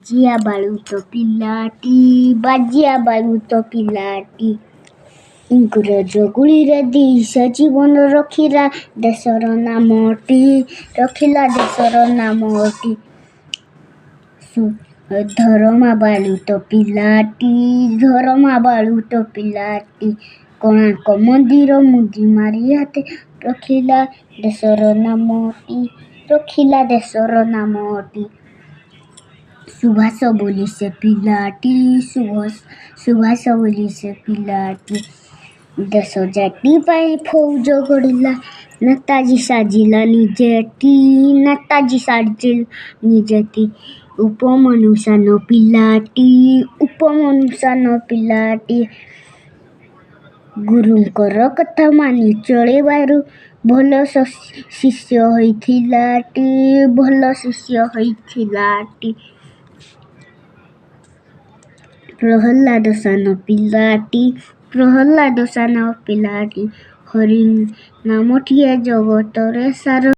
ବାଜିଆ ବାଳୁତ ପିଲାଟି, ବାଜିଆ ବାଳୁତ ପିଲାଟି, ଇଂରେଜ ଗୁଳିରେ ଦେଶ ଜୀବନ ରଖିଲା ଦେଶର ନାମଟି, ରଖିଲା ଦେଶର ନାମଟି। ଧରମା ବାଳୁତ ପିଲାଟି, ଧରମା ବାଳୁତ ପିଲାଟି, କୋଣାର୍କ ମନ୍ଦିର ମୁଣ୍ଡି ମାରି ହାତେ ରଖିଲା ଦେଶର ନାମଟି, ରଖିଲା ଦେଶର ନାମଟି। ସୁଭାଷ ବୋଲି ସେ ପିଲାଟି, ସୁଭାଷ ବୋଲି ସେ ପିଲାଟି, ଦେଶ ଜାତି ପାଇଁ ଫୌଜ ଗଢ଼ିଲା, ନେତାଜୀ ସାଜିଲା ନିଜେଟି, ନେତାଜୀ ସାଜିଲା ନିଜେଟି। ଉପମନ୍ୟୁ ସାନ ପିଲାଟି, ଉପମନ୍ୟୁ ସାନ ପିଲାଟି, ଗୁରୁଙ୍କର କଥା ମାନି ଚଳିବାରୁ ଭଲ ଶିଷ୍ୟ ହୋଇଥିଲାଟି, ଭଲ ଶିଷ୍ୟ ହୋଇଥିଲାଟି। ପ୍ରହଲ୍ଲାଦ ସାନ ପିଲାଟି, ପ୍ରହଲ୍ଲାଦ ସାନ ପିଲାଟି, ହରି ନାମଟିଏ ଜଗତରେ ସାର।